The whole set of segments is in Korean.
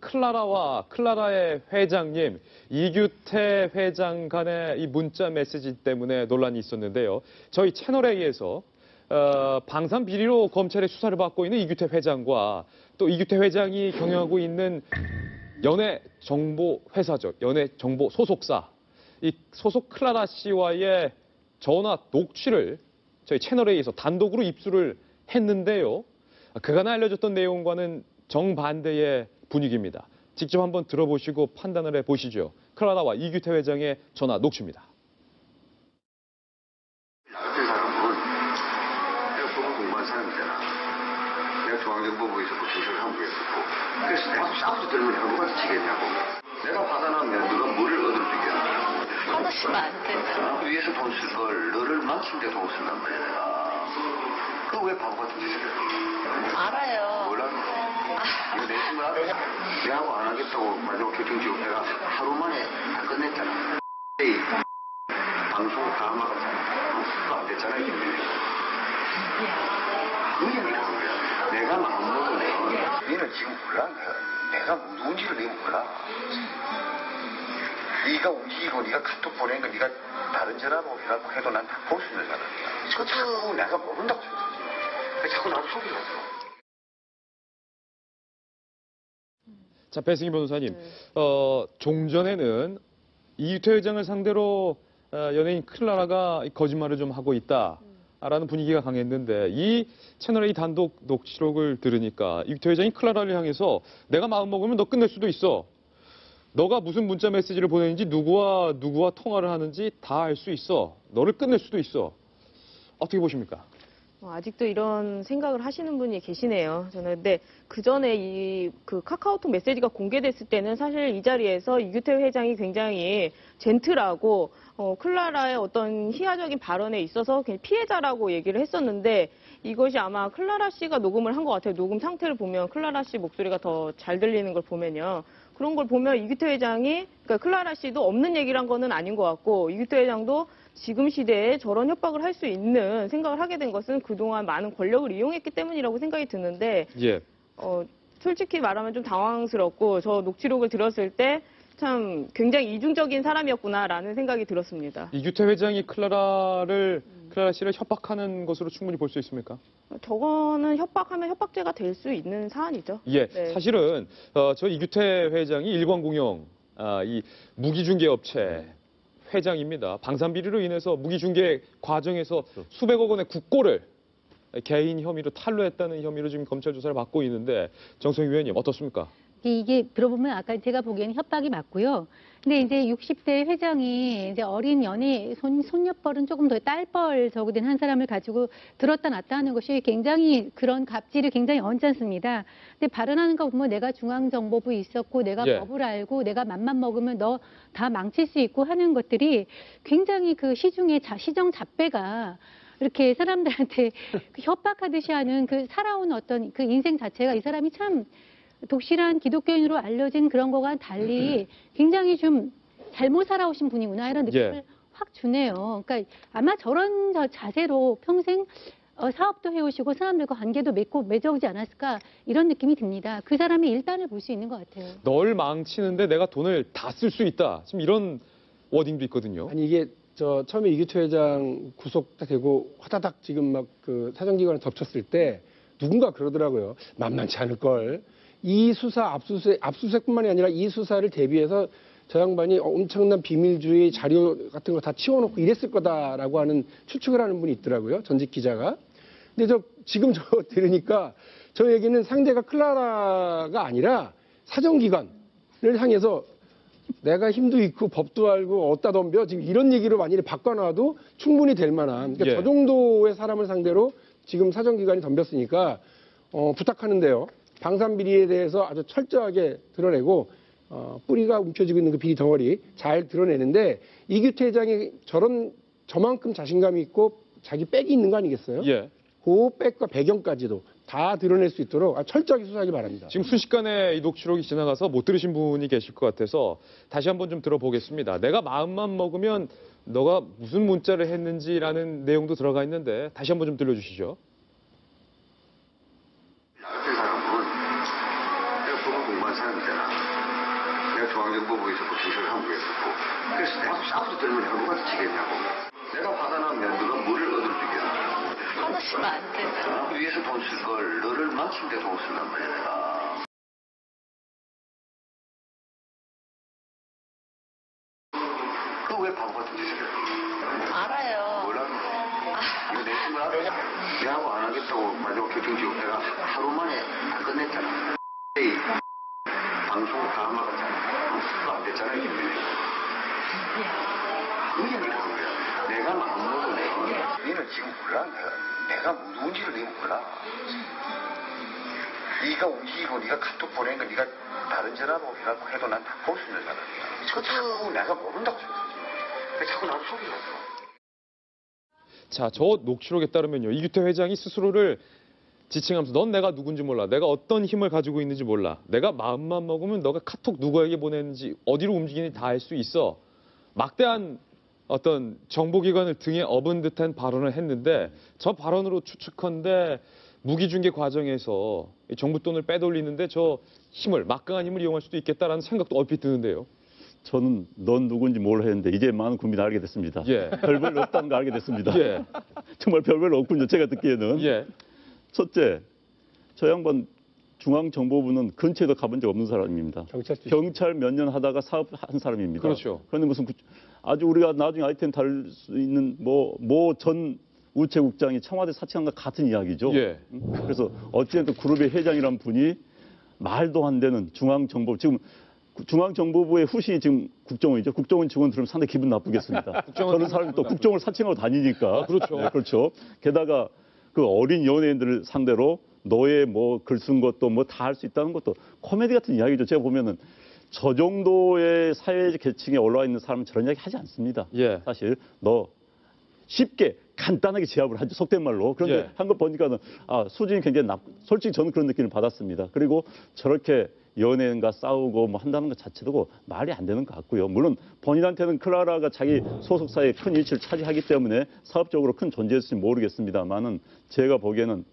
클라라와 클라라의 회장님, 이규태 회장 간의 이 문자 메시지 때문에 논란이 있었는데요. 저희 채널A에서 방산 비리로 검찰의 수사를 받고 있는 이규태 회장과 또 이규태 회장이 경영하고 있는 연예정보회사죠. 연예정보 소속사. 이 소속 클라라 씨와의 전화 녹취를 저희 채널A에서 단독으로 입수를 했는데요. 그간 알려졌던 내용과는 정반대의 분위기입니다. 직접 한번 들어보시고 판단을 해보시죠. 클라라와 이규태 회장의 전화 녹취입니다. 나같은 사람은 내가 법을 공부한 사람이잖아. 내가 중앙정보부에 있었고 경찰사무부에 있었고 그래서 내가 싸우지 들면 내가 누구한테 지겠냐고. 내가 화가 나면 누가 뭐를 얻을 수 있겠냐. 화나시면 안 된다. 위에서 돈 쓸 걸 너를 망치는데 돈 쓴단 말이야 내가. 그거 왜 바보 같은 짓을 해? 알아요. 뭐라는 거야? 이거 내 친구 알아? 내하고 안 하겠다고 마지막 결정 지고 내가 하루 만에 다 끝냈잖아. 에이, 방송 다 막았잖아. 그거 안 됐잖아 이게. 그게 뭐라는 거야. 내가 마음먹으면 너는 지금 몰라. 내가 누군지를 내가 몰라. 네가 움직이고 네가 카톡 보낸 거 네가 다른 전화로 해갖고 해도 난 다 볼 수 있는 사람이야. 그거 자꾸 내가 모른다고 생각하지. 자꾸 나를 속이려고. 자, 배승희 변호사님, 종전에는 이규태 회장을 상대로 연예인 클라라가 거짓말을 좀 하고 있다라는 분위기가 강했는데 이 채널A 단독 녹취록을 들으니까 이규태 회장이 클라라를 향해서 내가 마음먹으면 너 끝낼 수도 있어. 너가 무슨 문자 메시지를 보내는지 누구와 통화를 하는지 다 알 수 있어. 너를 끝낼 수도 있어. 어떻게 보십니까? 아직도 이런 생각을 하시는 분이 계시네요. 저는 근데 그 전에 그 카카오톡 메시지가 공개됐을 때는 사실 이 자리에서 이규태 회장이 굉장히 젠틀하고 클라라의 어떤 희화적인 발언에 있어서 그냥 피해자라고 얘기를 했었는데 이것이 아마 클라라 씨가 녹음을 한 것 같아요. 녹음 상태를 보면 클라라 씨 목소리가 더 잘 들리는 걸 보면요. 그런 걸 보면 이규태 회장이, 그러니까 클라라 씨도 없는 얘기를 한 거는 아닌 것 같고 이규태 회장도 지금 시대에 저런 협박을 할 수 있는 생각을 하게 된 것은 그동안 많은 권력을 이용했기 때문이라고 생각이 드는데 예. 솔직히 말하면 좀 당황스럽고 저 녹취록을 들었을 때 참 굉장히 이중적인 사람이었구나라는 생각이 들었습니다. 이규태 회장이 클라라 씨를 협박하는 것으로 충분히 볼 수 있습니까? 저거는 협박하면 협박죄가 될 수 있는 사안이죠. 예, 네. 사실은 저 이규태 회장이 일광공영 이 무기중개업체 회장입니다. 방산비리로 인해서 무기중개 과정에서 수백억 원의 국고를 개인 혐의로 탈루했다는 혐의로 지금 검찰 조사를 받고 있는데 정성희 위원님 어떻습니까? 이게 들어보면 아까 제가 보기에는 협박이 맞고요. 근데 이제 60대 회장이 이제 어린 연예 손녀뻘은 조금 더 딸뻘 저구된 한 사람을 가지고 들었다 놨다 하는 것이 굉장히 그런 갑질이 굉장히 언짢습니다. 근데 발언하는 거 보면 내가 중앙정보부에 있었고 내가 예. 법을 알고 내가 맘만 먹으면 너 다 망칠 수 있고 하는 것들이 굉장히 그 시중에 시정 잡배가 이렇게 사람들한테 협박하듯이 하는 그 살아온 어떤 그 인생 자체가 이 사람이 참 독실한 기독교인으로 알려진 그런 거와 달리 굉장히 좀 잘못 살아오신 분이구나 이런 느낌을 확 주네요. 그러니까 아마 저런 자세로 평생 사업도 해오시고 사람들과 관계도 맺어오지 않았을까 이런 느낌이 듭니다. 그 사람의 일단을 볼 수 있는 것 같아요. 널 망치는데 내가 돈을 다 쓸 수 있다. 지금 이런 워딩도 있거든요. 아니 이게 처음에 이규태 회장 구속되고 화다닥 지금 막 그 사정기관에 덮쳤을 때 누군가 그러더라고요. 만만치 않을 걸. 이 수사 압수수색뿐만이 아니라 이 수사를 대비해서 저 양반이 엄청난 비밀주의 자료 같은 거 다 치워놓고 이랬을 거다라고 하는 추측을 하는 분이 있더라고요. 전직 기자가. 근데 지금 저 들으니까 저 얘기는 상대가 클라라가 아니라 사정기관을 향해서 내가 힘도 있고 법도 알고 어디다 덤벼 지금 이런 얘기로 만약에 바꿔놔도 충분히 될 만한 그러니까 저 정도의 사람을 상대로 지금 사정기관이 덤볐으니까 부탁하는데요. 방산비리에 대해서 아주 철저하게 드러내고 뿌리가 움켜쥐고 있는 그 비리 덩어리 잘 드러내는데 이규태 회장이 저만큼 자신감이 있고 자기 백이 있는 거 아니겠어요? 예. 그 백과 배경까지도 다 드러낼 수 있도록 철저하게 수사하기 바랍니다. 지금 순식간에 이 녹취록이 지나가서 못 들으신 분이 계실 것 같아서 다시 한번 좀 들어보겠습니다. 내가 마음만 먹으면 너가 무슨 문자를 했는지라는 내용도 들어가 있는데 다시 한번 좀 들려주시죠. 나같은 사람은 내가 법을 공부한 사람이잖아. 내가 중앙정보부에 있었고 경찰 한부에 있었고 그래서 내가 싸움도 들면 내가 누가 지겠냐고. 내가 화가 나면 누가 뭐를 얻을 주겠냐. 화나시면 안 되죠. 그 위해서 돈 쓸 걸 너를 망친 데 돈 쓴단 말이야 내가. 그 왜 바보 같은 짓을 해? 알아요. 뭐라고? 이거 내 힘을 알아? 내하고 안 하겠다고 마지막 결정 지고 내가 하루 만에 다 끝냈잖아. 이 방송 다 막았잖아. 그거 안 됐잖아 이게. 그게 뭐라는 거야. 내가 마음먹은 내 니는 지금 몰라. 내가 누군지를 네가 몰라. 네가 움직이고 네가 카톡 보낸 거 네가 다른 전화로 해갖고 해도 난 다 볼 수 있는 사람이야. 그거 자꾸 내가 모른다고 생각하지. 왜 자꾸 나를 속이려고. 자, 저 녹취록에 따르면요. 이규태 회장이 스스로를 지칭하면서 넌 내가 누군지 몰라. 내가 어떤 힘을 가지고 있는지 몰라. 내가 마음만 먹으면 너가 카톡 누구에게 보냈는지 어디로 움직이는지 다 알 수 있어. 막대한 어떤 정보기관을 등에 업은 듯한 발언을 했는데 저 발언으로 추측컨대 무기중개 과정에서 이 정부 돈을 빼돌리는데 저 힘을 막강한 힘을 이용할 수도 있겠다라는 생각도 얼핏 드는데요. 저는 넌 누군지 몰라 했는데 이제 많은 국민이 알게 됐습니다. 예. 별별 없다는 거 알게 됐습니다. 예. 정말 별별 없군요. 제가 듣기에는. 예. 첫째, 저 양반 중앙정보부는 근처에도 가본 적 없는 사람입니다. 경찰 몇 년 하다가 사업한 사람입니다. 그렇죠. 그런데 무슨 아주 우리가 나중에 아이템 다룰 수 있는 모 전 우체국장이 청와대 사칭한 것 같은 이야기죠. 예. 그래서 어찌됐든 그룹의 회장이란 분이 말도 안 되는 중앙정보 지금 중앙정보부의 후신이 지금 국정원이죠. 국정원 직원 들으면 상당히 기분 나쁘겠습니다. 저는 사람이 또 국정을 사칭하고 다니니까. 아, 그렇죠. 네, 그렇죠. 게다가 그 어린 연예인들을 상대로 너의 뭐 글 쓴 것도 뭐 다 할 수 있다는 것도 코미디 같은 이야기죠. 제가 보면은 저 정도의 사회 계층에 올라와 있는 사람은 저런 이야기 하지 않습니다. 예. 사실 너 쉽게 간단하게 제압을 하죠. 속된 말로. 그런데 예. 한 거 보니까는 수준이 굉장히 솔직히 저는 그런 느낌을 받았습니다. 그리고 저렇게 연예인과 싸우고 뭐 한다는 것 자체도 말이 안 되는 것 같고요. 물론 본인한테는 클라라가 자기 소속사에 큰 위치를 차지하기 때문에 사업적으로 큰 존재일지 모르겠습니다만은 제가 보기에는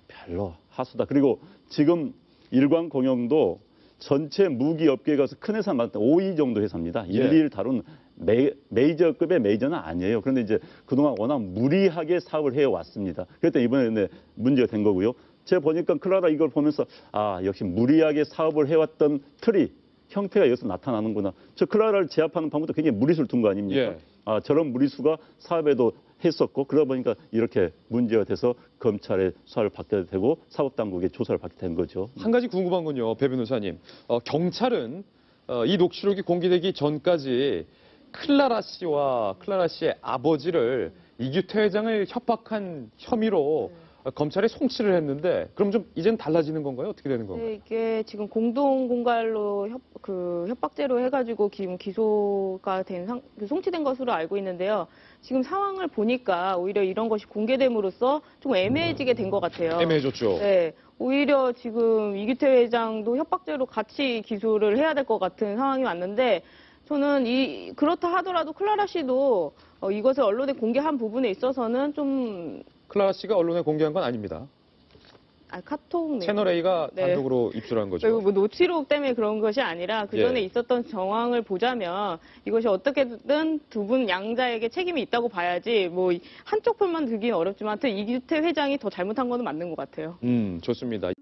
별로 하수다. 그리고 지금 일광공영도 전체 무기 업계에 가서 큰 회사 맞다 5위 정도 회사입니다. 예. 1위를 다룬 메이저급의 메이저는 아니에요. 그런데 이제 그동안 워낙 무리하게 사업을 해왔습니다. 그랬더니 이번에 문제가 된 거고요. 제가 보니까 클라라 이걸 보면서 역시 무리하게 사업을 해왔던 틀이 형태가 여기서 나타나는구나. 저 클라라를 제압하는 방법도 굉장히 무리수를 둔 거 아닙니까? 예. 저런 무리수가 사업에도 했었고 그러다 보니까 이렇게 문제가 돼서 검찰의 수사를 받게 되고 사법당국의 조사를 받게 된 거죠. 한 가지 궁금한 건요, 배 변호사님. 경찰은 이 녹취록이 공개되기 전까지 클라라 씨와 클라라 씨의 아버지를 이규태 회장을 협박한 혐의로 검찰에 송치를 했는데 그럼 좀 이젠 달라지는 건가요? 어떻게 되는 건가요? 네, 이게 지금 공동 공갈로 협박죄로 해가지고 지금 기소가 송치된 것으로 알고 있는데요. 지금 상황을 보니까 오히려 이런 것이 공개됨으로써 좀 애매해지게 된 것 같아요. 애매해졌죠. 네, 오히려 지금 이규태 회장도 협박죄로 같이 기소를 해야 될 것 같은 상황이 왔는데 저는 그렇다 하더라도 클라라 씨도 이것을 언론에 공개한 부분에 있어서는 좀 클라라 씨가 언론에 공개한 건 아닙니다. 카톡 내용. 채널 A가 네. 단독으로 입수한 거죠. 그리고 뭐 녹취록 때문에 그런 것이 아니라 그 전에 예. 있었던 정황을 보자면 이것이 어떻게든 두 분 양자에게 책임이 있다고 봐야지 뭐 한쪽 편만 들기는 어렵지만 하여튼 이규태 회장이 더 잘못한 거는 맞는 것 같아요. 좋습니다.